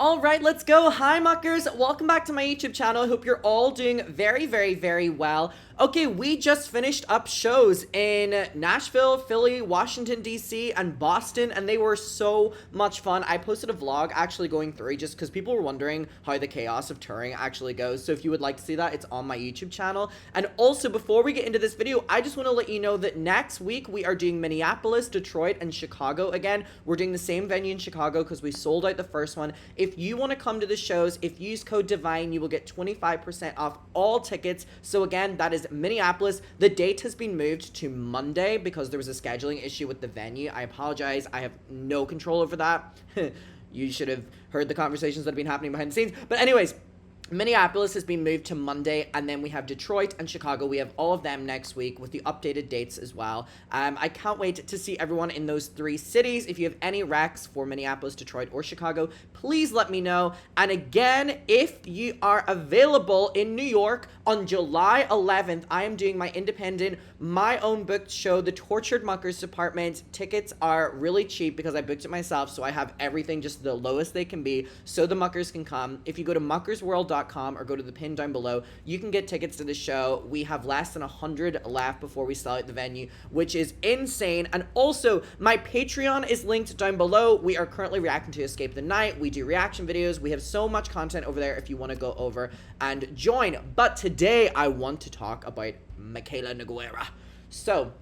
All right, let's go. Hi, muckers. Welcome back to my YouTube channel. I hope you're all doing very, very, very well. Okay, we just finished up shows in Nashville, Philly, Washington, D.C., and Boston, and they were so much fun. I posted a vlog actually going through just because people were wondering how the chaos of touring actually goes. So if you would like to see that, it's on my YouTube channel. And also, before we get into this video, I just want to let you know that next week we are doing Minneapolis, Detroit, and Chicago again. We're doing the same venue in Chicago because we sold out the first one. If you want to come to the shows, if you use code DIVINE, you will get 25% off all tickets. So again, that is Minneapolis. The date has been moved to Monday because there was a scheduling issue with the venue. I apologize. I have no control over that. You should have heard the conversations that have been happening behind the scenes. But anyways, Minneapolis has been moved to Monday, and then we have Detroit and Chicago. We have all of them next week with the updated dates as well. I can't wait to see everyone in those three cities. If you have any recs for Minneapolis, Detroit, or Chicago, please let me know. And again, if you are available in New York on July 11th, I am doing my independent, my own booked show, The Tortured Muckers Department. Tickets are really cheap because I booked it myself, so I have everything just the lowest they can be so the muckers can come. If you go to muckersworld.com or go to the pin down below, you can get tickets to the show. We have less than 100 left before we sell out the venue, which is insane. And also, my Patreon is linked down below. We are currently reacting to Escape the Night. We do reaction videos. We have so much content over there if you want to go over and join. But today, I want to talk about Michaela Noguiera. So,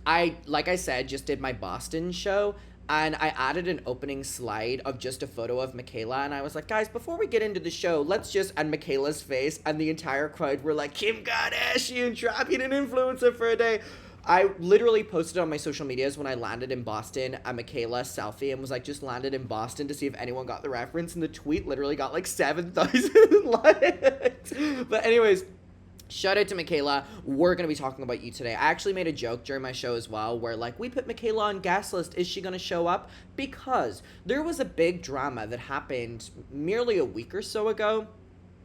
like I said, just did my Boston show, and I added an opening slide of just a photo of Michaela, and I was like, guys, before we get into the show, let's just, and Michaela's face, and the entire crowd were like, Kim Kardashian trapping an influencer for a day. I literally posted on my social medias when I landed in Boston a Michaela selfie and was like, just landed in Boston to see if anyone got the reference, and the tweet literally got like 7,000 likes. But anyways, shout out to Michaela. We're going to be talking about you today. I actually made a joke during my show as well where, like, we put Michaela on guest list. Is she going to show up? Because there was a big drama that happened merely a week or so ago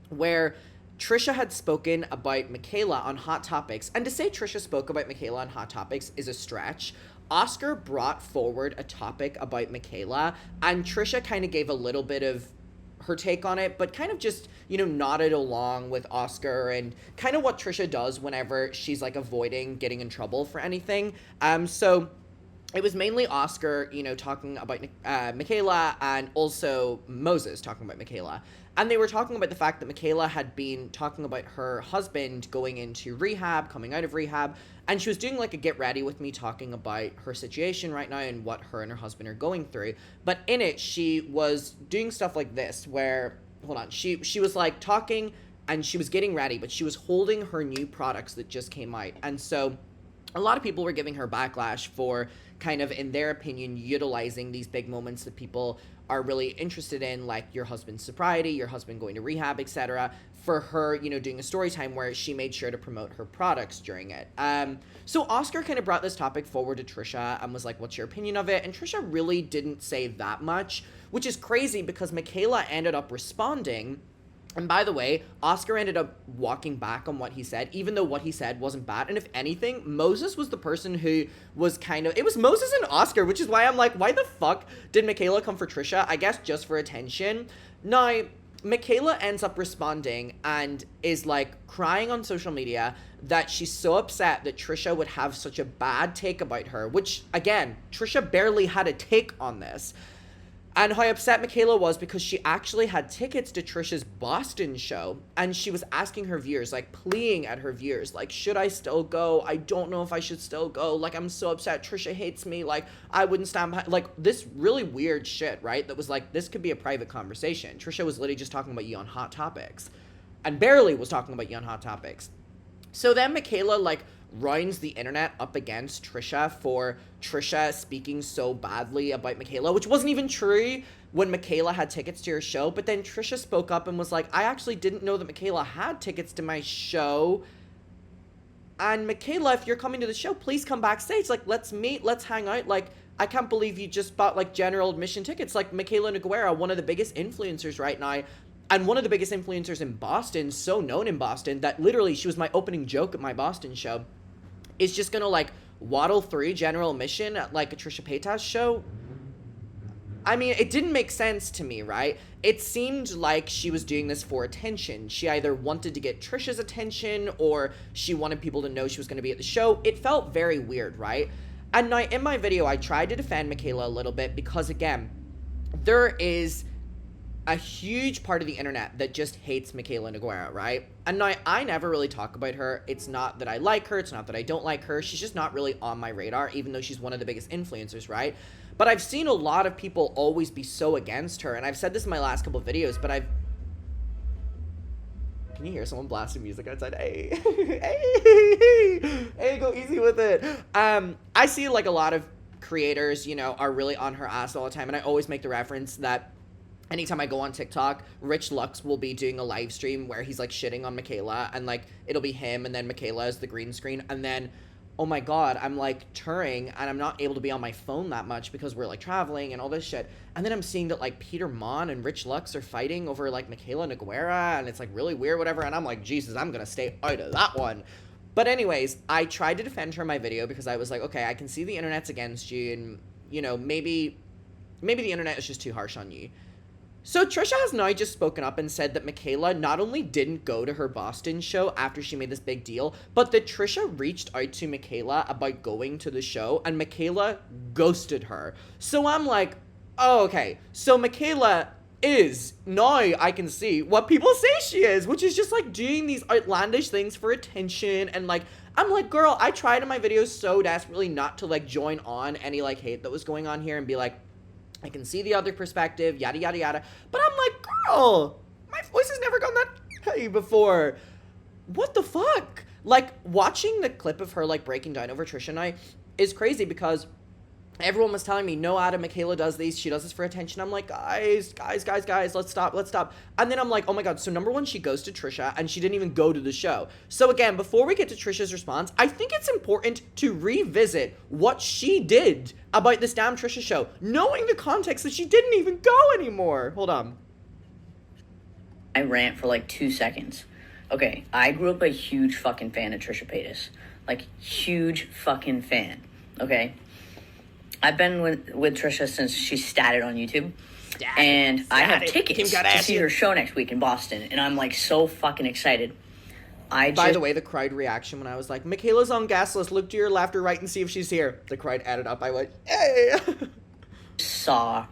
where Trisha had spoken about Michaela on Hot Topics. And to say Trisha spoke about Michaela on Hot Topics is a stretch. Oscar brought forward a topic about Michaela, and Trisha kind of gave a little bit of her take on it, but kind of just, you know, nodded along with Oscar and kind of what Trisha does whenever she's like avoiding getting in trouble for anything. So it was mainly Oscar, you know, talking about Michaela, and also Moses talking about Michaela. And they were talking about the fact that Michaela had been talking about her husband going into rehab, coming out of rehab, and she was doing like a get ready with me talking about her situation right now and what her and her husband are going through. But in it, she was doing stuff like this where, hold on, she was like talking and she was getting ready, but she was holding her new products that just came out. And so a lot of people were giving her backlash for kind of, in their opinion, utilizing these big moments that people are really interested in, like your husband's sobriety, your husband going to rehab, etc., for her, you know, doing a story time where she made sure to promote her products during it. So Oscar kind of brought this topic forward to Trisha and was like, what's your opinion of it? And Trisha really didn't say that much, which is crazy because Michaela ended up responding. And by the way, Oscar ended up walking back on what he said, even though what he said wasn't bad. And if anything, Moses was the person who was kind of, it was Moses and Oscar, which is why I'm like, why the fuck did Michaela come for Trisha? I guess just for attention. Now, Michaela ends up responding and is like crying on social media that she's so upset that Trisha would have such a bad take about her, which again, Trisha barely had a take on this. And how upset Michaela was because she actually had tickets to Trisha's Boston show, and she was asking her viewers, like pleading at her viewers, like, should I still go? I don't know if I should still go. Like, I'm so upset. Trisha hates me. Like, I wouldn't stand behind. Like, this really weird shit, right? That was like, this could be a private conversation. Trisha was literally just talking about you on Hot Topics, and barely was talking about you on Hot Topics. So then Michaela, like, rounds the internet up against Trisha for Trisha speaking so badly about Michaela, which wasn't even true when Michaela had tickets to her show. But then Trisha spoke up and was like, I actually didn't know that Michaela had tickets to my show. And Michaela, if you're coming to the show, please come backstage. Like, let's meet, let's hang out. Like, I can't believe you just bought like general admission tickets. Like, Michaela Noguiera, one of the biggest influencers right now, and one of the biggest influencers in Boston, so known in Boston that literally she was my opening joke at my Boston show, is just gonna like waddle through general admission at like a Trisha Paytas show. I mean, it didn't make sense to me, right? It seemed like she was doing this for attention. She either wanted to get Trisha's attention or she wanted people to know she was going to be at the show. It felt very weird, right? And now in my video, I tried to defend Michaela a little bit because, again, there is a huge part of the internet that just hates Michaela Noguiera, right? And now I never really talk about her. It's not that I like her. It's not that I don't like her. She's just not really on my radar, even though she's one of the biggest influencers, right? But I've seen a lot of people always be so against her. And I've said this in my last couple of videos, but Can you hear someone blasting music outside? Hey, hey, go easy with it. I see like a lot of creators, you know, are really on her ass all the time. And I always make the reference that anytime I go on TikTok, Rich Lux will be doing a live stream where he's like shitting on Michaela, and like it'll be him and then Michaela as the green screen, and then oh my god, I'm like touring and I'm not able to be on my phone that much because we're like traveling and all this shit. And then I'm seeing that like Peter Mon and Rich Lux are fighting over like Michaela Noguiera, and it's like really weird, whatever. And I'm like, Jesus, I'm gonna stay out of that one. But anyways, I tried to defend her in my video because I was like, okay, I can see the internet's against you, and you know, maybe the internet is just too harsh on you. So Trisha has now just spoken up and said that Michaela not only didn't go to her Boston show after she made this big deal, but that Trisha reached out to Michaela about going to the show, and Michaela ghosted her. So I'm like, oh, okay. So Michaela is, now I can see what people say she is, which is just like doing these outlandish things for attention. And like, I'm like, girl, I tried in my videos so desperately not to like join on any like hate that was going on here and be like, I can see the other perspective, yada, yada, yada. But I'm like, girl, my voice has never gone that high before. What the fuck? Like, watching the clip of her, like, breaking down over Trisha and I is crazy because everyone was telling me, no, Adam, Michaela does these. She does this for attention. I'm like, guys, let's stop. And then I'm like, oh my god. So number one, she goes to Trisha and she didn't even go to the show. So again, before we get to Trisha's response, I think it's important to revisit what she did about this damn Trisha show, knowing the context that she didn't even go anymore. Hold on. I rant for like 2 seconds. Okay, I grew up a huge fucking fan of Trisha Paytas. Like, huge fucking fan. Okay? I've been with Trisha since she started on YouTube. And I have tickets to see her show next week in Boston. And I'm like so fucking excited. By the way, the crowd reaction when I was like, Michaela's on guest list, look to your left or right and see if she's here. The crowd added up. I went, hey. Saw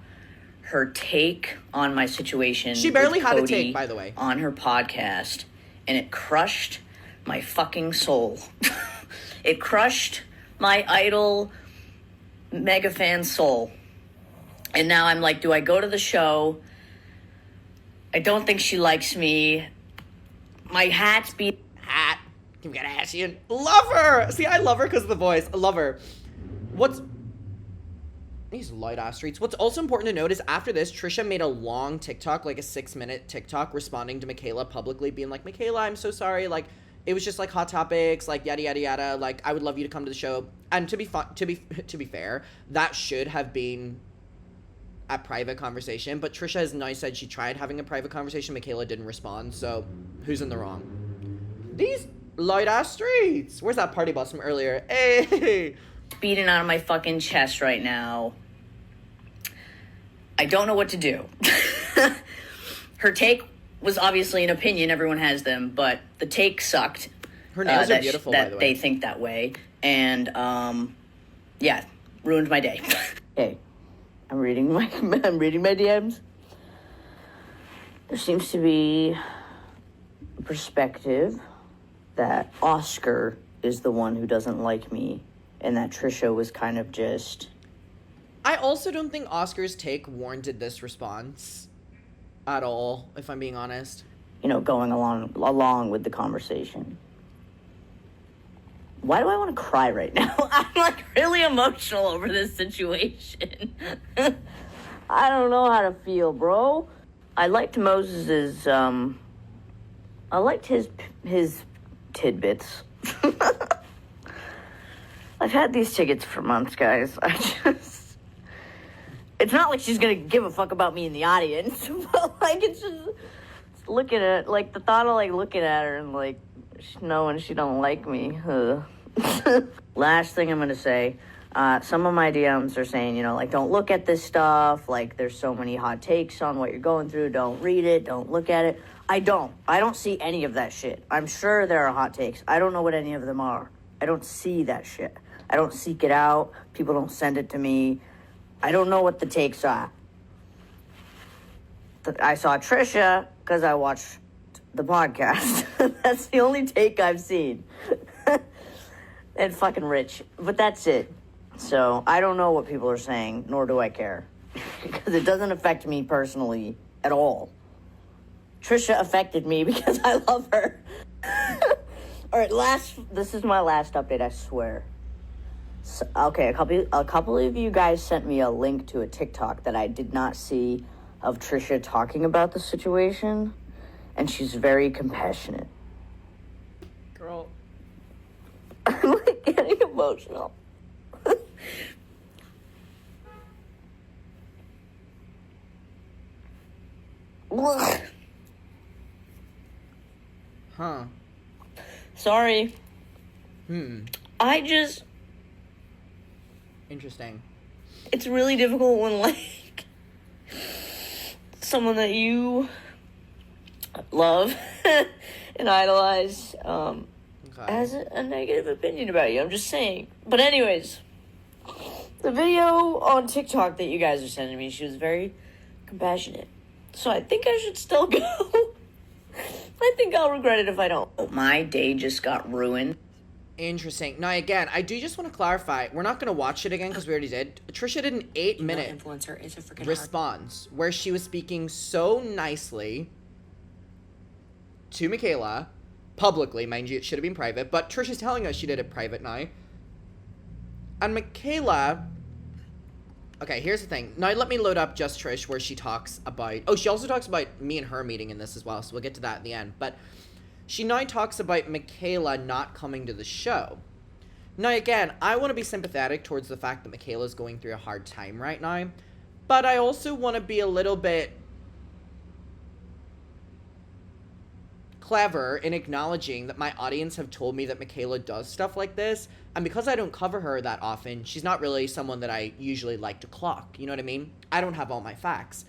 her take on my situation. She barely had a take, by the way. On her podcast. And it crushed my fucking soul. It crushed my idol mega fan soul. And now I'm like, do I go to the show? I don't think she likes me. My hat's beat. Kim Kardashian. Love her. See, I love her because of the voice. I love her. These loud ass streets. What's also important to note is after this, Trisha made a long TikTok, like a 6-minute TikTok, responding to Michaela publicly, being like, Michaela, I'm so sorry. Like, it was just like hot topics, like yada yada yada. Like, I would love you to come to the show. And to be fair, that should have been a private conversation. But Trisha has now said she tried having a private conversation. Michaela didn't respond. So who's in the wrong? These loud ass streets. Where's that party bus from earlier? Hey. Beating out of my fucking chest right now. I don't know what to do. Her take was obviously an opinion. Everyone has them, but the take sucked. Her nails are beautiful, by the way. That they think that way. And, yeah, ruined my day. Hey, I'm reading my DMs. There seems to be a perspective that Oscar is the one who doesn't like me, and that Trisha was kind of just... I also don't think Oscar's take warranted this response at all, if I'm being honest. You know, going along with the conversation. Why do I want to cry right now? I'm like really emotional over this situation. I don't know how to feel, bro. I liked Moses's, I liked his tidbits. I've had these tickets for months, guys. It's not like she's gonna give a fuck about me in the audience, but like it's just looking at, like, the thought of like looking at her and like knowing she don't like me. Last thing I'm gonna say, Some of my DMs are saying, like, don't look at this stuff. Like, there's so many hot takes on what you're going through. Don't read it. Don't look at it. I don't see any of that shit. I'm sure there are hot takes. I don't know what any of them are. I don't see that shit. I don't seek it out. People don't send it to me. I don't know what the takes are. I saw Trisha because I watched the podcast. That's the only take I've seen. And fucking Rich. But that's it. So I don't know what people are saying, nor do I care. Because it doesn't affect me personally at all. Trisha affected me because I love her. All right, this is my last update, I swear. So, okay, a couple of you guys sent me a link to a TikTok that I did not see of Trisha talking about the situation, and she's very compassionate. Girl. I'm like getting emotional. Huh. Sorry. Interesting. It's really difficult when, like, someone that you love and idolize has a negative opinion about you. I'm just saying. But anyways, the video on TikTok that you guys are sending me, she was very compassionate. So I think I should still go. I think I'll regret it if I don't. My day just got ruined. Interesting. Now, again, I do just want to clarify. We're not going to watch it again because we already did. Trisha did an 8-minute influencer is a freaking response where she was speaking so nicely to Michaela, publicly, mind you, it should have been private, but Trisha's telling us she did it private now. And Michaela... Okay, here's the thing. Now, let me load up Just Trish where she talks about... Oh, she also talks about me and her meeting in this as well, so we'll get to that at the end. But she now talks about Michaela not coming to the show. Now, again, I want to be sympathetic towards the fact that Michaela's going through a hard time right now. But I also want to be a little bit clever in acknowledging that my audience have told me that Michaela does stuff like this. And because I don't cover her that often, she's not really someone that I usually like to clock. You know what I mean? I don't have all my facts.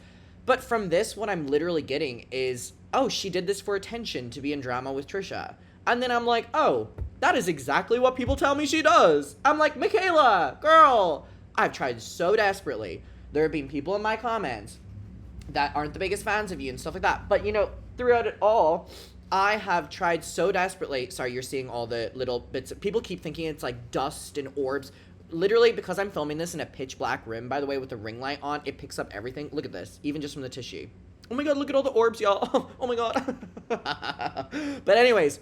But from this, what I'm literally getting is, oh, she did this for attention to be in drama with Trisha. And then I'm like, oh, that is exactly what people tell me she does. I'm like, Michaela, girl, I've tried so desperately. There have been people in my comments that aren't the biggest fans of you and stuff like that. But, throughout it all, I have tried so desperately. Sorry, you're seeing all the little bits. People keep thinking it's like dust and orbs. Literally, because I'm filming this in a pitch black room, by the way, with the ring light on, it picks up everything. Look at this, even just from the tissue. Oh my god, look at all the orbs, y'all. Oh my god. But anyways,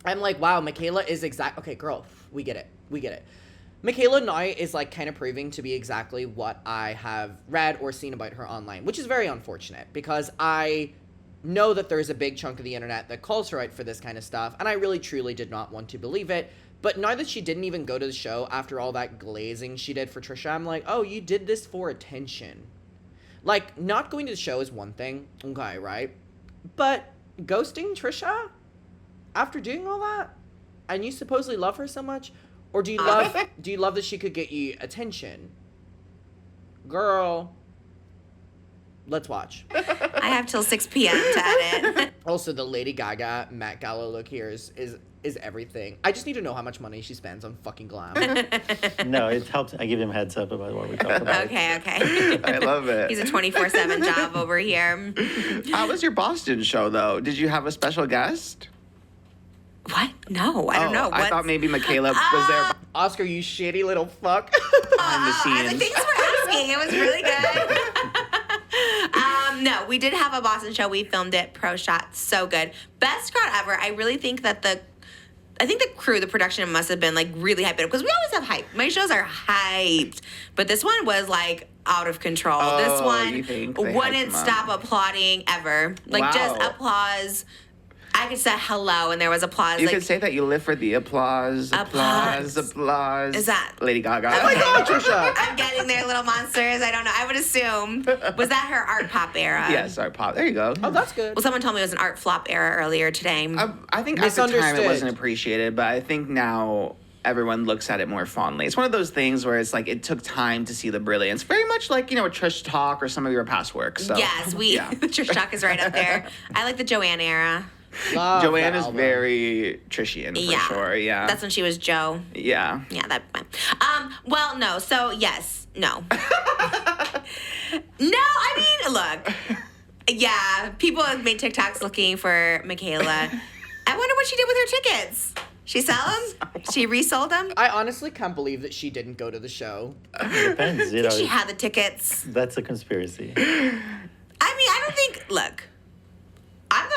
I'm like, wow, Michaela is okay, girl, we get it. Michaela now is like kind of proving to be exactly what I have read or seen about her online, which is very unfortunate because I know that there's a big chunk of the internet that calls her out for this kind of stuff, and I really truly did not want to believe it. But now that she didn't even go to the show after all that glazing she did for Trisha, I'm like, oh, you did this for attention. Like, not going to the show is one thing, okay, right? But ghosting Trisha after doing all that? And you supposedly love her so much? Or do you love that she could get you attention? Girl, let's watch. I have till 6 p.m. to edit. Also, the Lady Gaga Met Gala look here is everything. I just need to know how much money she spends on fucking glam. No, it helps. I give him a heads up about what we talk about. Okay. I love it. He's a 24/7 job over here. How was your Boston show, though? Did you have a special guest? What? No, I don't know. I thought maybe Michaela was there Oscar, you shitty little fuck. behind the I was like, scenes. thanks for asking. It was really good. No, we did have a Boston show. We filmed it, pro shot, so good. Best crowd ever. I really think that the crew, the production must have been like really hyped up because we always have hype. My shows are hyped, but this one was like out of control. This you think one they hyped wouldn't them up? stop applauding ever. Like just Wow. applause. I could say hello, and there was applause. You like, could say that you live for the applause. Applause. Is that- Lady Gaga? Okay. Oh my god, Trisha! I'm getting there, little monsters. I don't know. I would assume. Was that her art pop era? Yes, our pop. There you go. Oh, that's good. Well, someone told me it was an art flop era earlier today. I think at the time it Misunderstood. wasn't appreciated, but I think now everyone looks at it more fondly. It's one of those things where it's like it took time to see the brilliance. Very much like, a Trish Talk or some of your past work. So, Yes, yeah. the Trish Talk is right up there. I like the Joanne era. Love Joanne that is album. very Trishian for sure. Yeah. That's when she was Joe. yeah. Yeah, that. Well, no. So yes, no. No, I mean, look. Yeah, people have made TikToks looking for Michaela. I wonder what she did with her tickets. She sell them? She resold them? I honestly can't believe that she didn't go to the show. Depends, I think she had the tickets. That's a conspiracy. I mean, I don't think. Look, I'm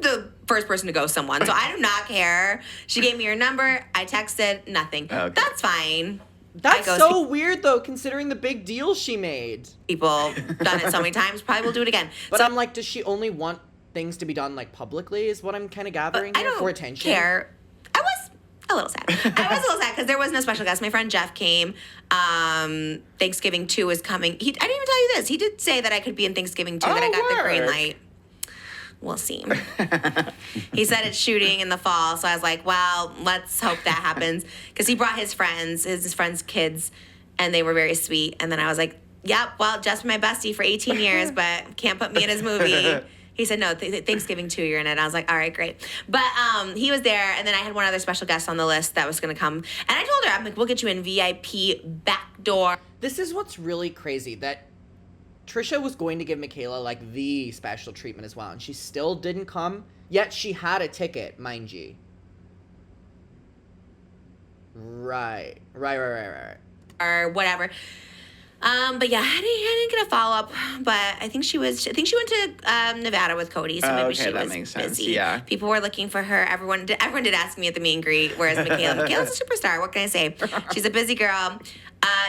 the first person to go someone, so I do not care. She gave me her number. I texted. Nothing. Okay. That's fine. That's I go so weird, though, considering the big deal she made. People done it so many times. Probably will do it again. But So I'm like, does she only want things to be done, like, publicly, is what I'm kind of gathering I here, don't for attention? care. I was a little sad. I was a little sad because there was no special guest. My friend Jeff came. Thanksgiving 2 is coming. I didn't even tell you this. He did say that I could be in Thanksgiving 2, that I got the green word. light. We'll see. He said it's shooting in the fall, so I was like, well, let's hope that happens. Because he brought his friends' kids, and they were very sweet. And then I was like, yep, well, Jeff's my bestie for 18 years, but can't put me in his movie. He said, no, Thanksgiving 2, you're in it. I was like, all right, great. But he was there, and then I had one other special guest on the list that was going to come. And I told her, I'm like, we'll get you in VIP back door. This is what's really crazy, that Trisha was going to give Michaela, like, the special treatment as well, and she still didn't come, yet she had a ticket, mind you. Right. Or whatever. But yeah, I didn't get a follow up. But I think she went to Nevada with Cody, so maybe Okay, she that was makes sense, busy. yeah. People were looking for her. Everyone did ask me at the meet and greet. Where's Michaela? Michaela's a superstar. What can I say? She's a busy girl.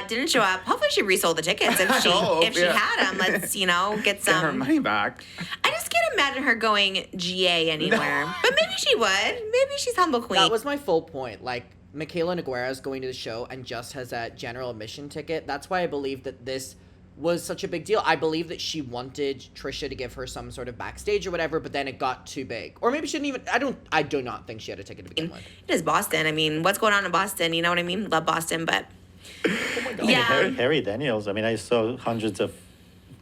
Didn't show up. Hopefully she resold the tickets if she had them. Let's get Get some. her money back. I just can't imagine her going GA anywhere. But maybe she would. Maybe she's humble queen. That was my full point, like, Michaela Noguiera is going to the show and just has a general admission ticket. That's why I believe that this was such a big deal. I believe that she wanted Trisha to give her some sort of backstage or whatever, but then it got too big. Or maybe she didn't even, I do not think she had a ticket to begin with. It is Boston. I mean, what's going on in Boston? You know what I mean? Love Boston, but I mean, yeah. Harry Daniels. I mean, I saw hundreds of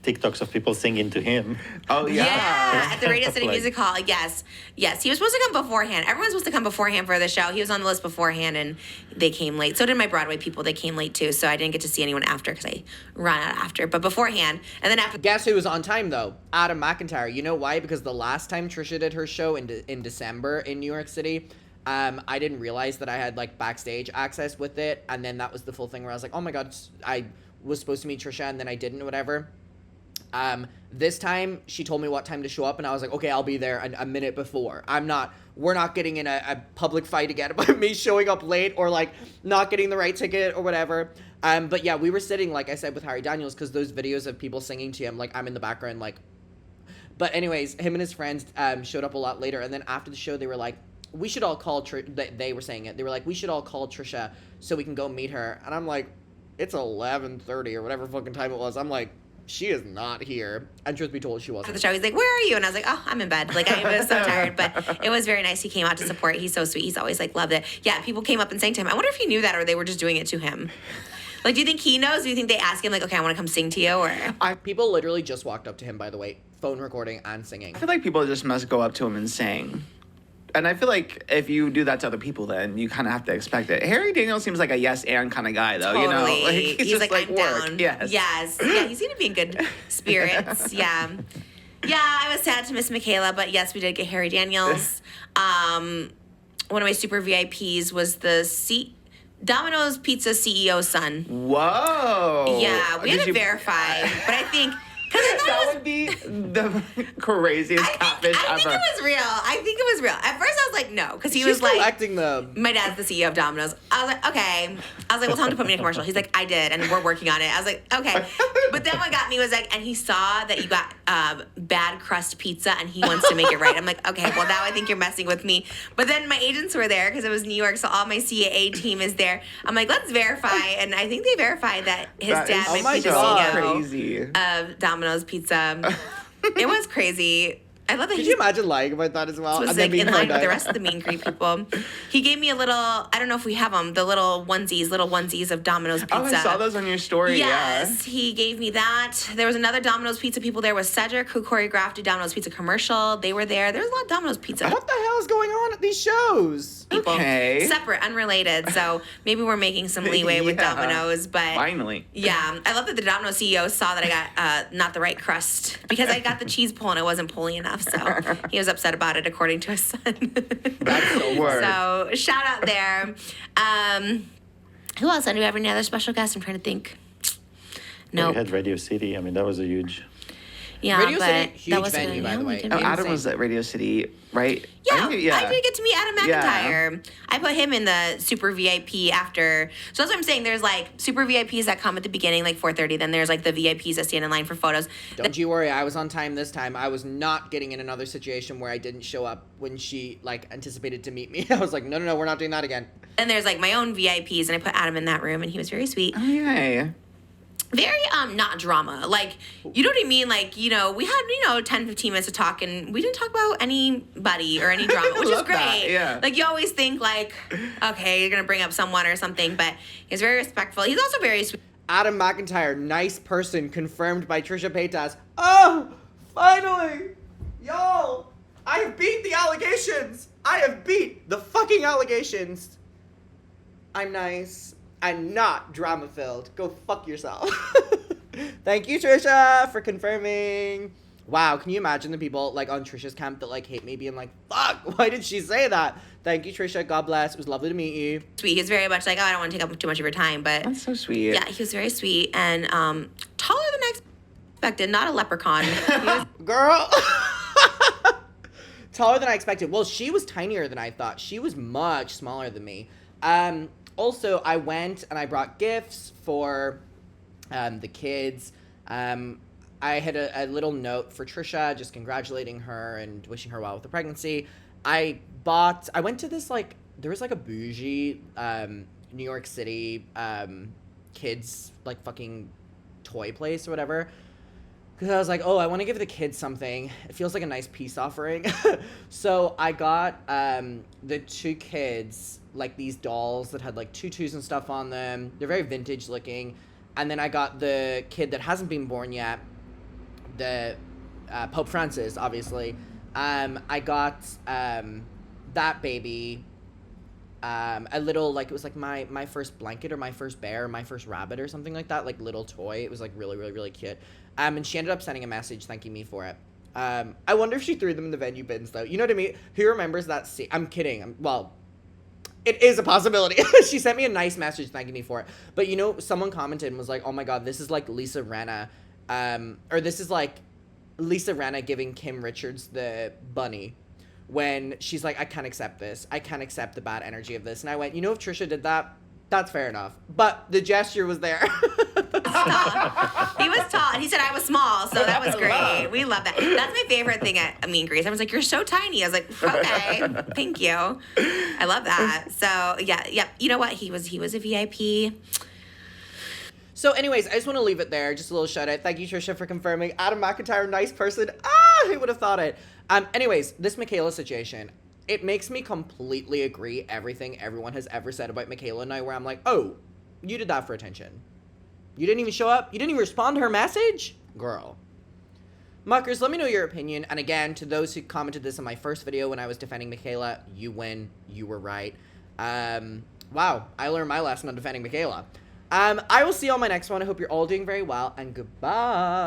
TikToks of people singing to him. Oh, yeah. Yeah, at the Radio City Like- Music Hall. Yes. He was supposed to come beforehand. Everyone's supposed to come beforehand for the show. He was on the list beforehand, and they came late. So did my Broadway people. They came late, too. So I didn't get to see anyone after because I ran out after. But beforehand, and then after. Guess who was on time, though? Adam McIntyre. You know why? Because the last time Trisha did her show in December in New York City, I didn't realize that I had, like, backstage access with it. And then that was the full thing where I was like, oh, my God, I was supposed to meet Trisha, and then I didn't or whatever. This time she told me what time to show up, and I was like, okay, I'll be there a minute before. We're not getting in a public fight again about me showing up late or, like, not getting the right ticket or whatever. But yeah, we were sitting, like I said, with Harry Daniels, because those videos of people singing to him, like, I'm in the background, like. But anyways, him and his friends showed up a lot later, and then after the show, they were like, we should all call they were saying it. They were like, we should all call Trisha so we can go meet her. And I'm like, it's 11:30 or whatever fucking time it was. I'm like, she is not here. And truth be told, she wasn't. The show, he's like, "Where are you?" And I was like, "Oh, I'm in bed." Like, I was so tired, but it was very nice. He came out to support. He's so sweet. He's always like loved it. Yeah, people came up and sang to him. I wonder if he knew that or they were just doing it to him. Like, do you think he knows? Do you think they ask him like, "Okay, I want to come sing to you," or? People literally just walked up to him, by the way, phone recording and singing. I feel like people just must go up to him and sing. And I feel like if you do that to other people, then you kind of have to expect it. Harry Daniels seems like a yes and kind of guy, though. Totally. You know, like, he's just like I'm work. down. Yes. Yeah, he's gonna be in good spirits. Yeah. Yeah, I was sad to miss Michaela, but yes, we did get Harry Daniels. One of my super VIPs was the Domino's Pizza CEO's son. Whoa. Yeah, we had to verify, but I think. That would be the craziest catfish I think ever. it was real. At first, I was like, no, because he She's was like, collecting them. my dad's the CEO of Domino's. I was like, okay. I was like, well, tell him to put me in a commercial. He's like, I did, and we're working on it. I was like, okay. But then what got me was like, and he saw that you got bad crust pizza, and he wants to make it right. I'm like, okay, well, now I think you're messing with me. But then my agents were there because it was New York, so all my CAA team is there. I'm like, let's verify, and I think they verified that his That dad is might be the so CEO crazy. of Domino's Pizza. It was crazy. I love that Could he you imagine lying about that as well? was And then like being in line found with the out? rest of the meet and greet people. He gave me a little, I don't know if we have them, the little onesies of Domino's Pizza. Oh, I saw those on your story. Yes, he gave me that. There was another Domino's Pizza people there with Cedric, who choreographed a Domino's Pizza commercial. They were there. There was a lot of Domino's Pizza What the hell is going on at these shows? people. Okay. Separate, unrelated. So maybe we're making some leeway with Yeah. Domino's, but Finally. yeah, I love that the Domino's CEO saw that I got not the right crust because I got the cheese pull and it wasn't pulling enough. So he was upset about it, according to his son. That's so Word. So shout out there. Who else? Do we have any other special guests? I'm trying to think. No. No. We had Radio City. I mean, that was a huge. Yeah, Radio but City, huge that wasn't venue, gonna- by yeah, the we way. didn't Oh, really- Adam was at Radio City, right? Yeah, I think- I did get to meet Adam Yeah. McIntyre. I put him in the super VIP after. So that's what I'm saying. There's like super VIPs that come at the beginning, like 4:30. Then there's like the VIPs that stand in line for photos. Don't you worry, I was on time this time. I was not getting in another situation where I didn't show up when she like anticipated to meet me. I was like, no, we're not doing that again. Then there's like my own VIPs, and I put Adam in that room, and he was very sweet. Oh, yay. Very not drama. Like, you know what I mean? Like, we had 10-15 minutes to talk, and we didn't talk about anybody or any drama, which is Love great. that, yeah. Like, you always think like, okay, you're gonna bring up someone or something, but he's very respectful. He's also very sweet. Adam McIntyre, nice person, confirmed by Trisha Paytas. Oh, finally! Y'all, I have beat the allegations! I have beat the fucking allegations! I'm nice. I'm not drama-filled. Go fuck yourself. Thank you, Trisha, for confirming. Wow, can you imagine the people like on Trisha's camp that like hate me being like, fuck, why did she say that? Thank you, Trisha. God bless. It was lovely to meet you. He was very much like, oh, I don't want to take up too much of your time, but That's so sweet. yeah, he was very sweet and taller than I expected. Not a leprechaun. He was Girl. Taller than I expected. Well, she was tinier than I thought. She was much smaller than me. Also, I went and I brought gifts for the kids. I had a little note for Trisha, just congratulating her and wishing her well with the pregnancy. I went to this, like, there was, like, a bougie New York City kids, like, fucking toy place or whatever. Because I was like, oh, I want to give the kids something. It feels like a nice peace offering. So I got the two kids, like, these dolls that had, like, tutus and stuff on them. They're very vintage looking. And then I got the kid that hasn't been born yet, the Pope Francis, obviously. I got that baby a little, like, it was like my first blanket or my first bear or my first rabbit or something like that, like, little toy. It was like really, really, really cute. And she ended up sending a message thanking me for it. I wonder if she threw them in the venue bins, though. You know what I mean? Who remembers that scene? I'm kidding. Well, it is a possibility. She sent me a nice message thanking me for it. But, someone commented and was like, oh my God, this is like Lisa Rinna. Or this is like Lisa Rinna giving Kim Richards the bunny. When she's like, I can't accept this. I can't accept the bad energy of this. And I went, if Trisha did that, that's fair enough. But the gesture was there. He was tall, and he said I was small, so that was great. We love that. That's my favorite thing at Meet and Greets. I was like, "You're so tiny." I was like, "Okay, thank you." I love that. So yeah. You know what? He was a VIP. So anyways, I just want to leave it there. Just a little shout out. Thank you, Trisha, for confirming. Adam McIntyre, nice person. Who would have thought it? Anyways, this Michaela situation, it makes me completely agree everything everyone has ever said about Michaela and I, where I'm like, oh, you did that for attention. You didn't even show up? You didn't even respond to her message? Girl. Muckers, let me know your opinion. And again, to those who commented this in my first video when I was defending Michaela, you win. You were right. Wow, I learned my lesson on defending Michaela. I will see you on my next one. I hope you're all doing very well, and goodbye.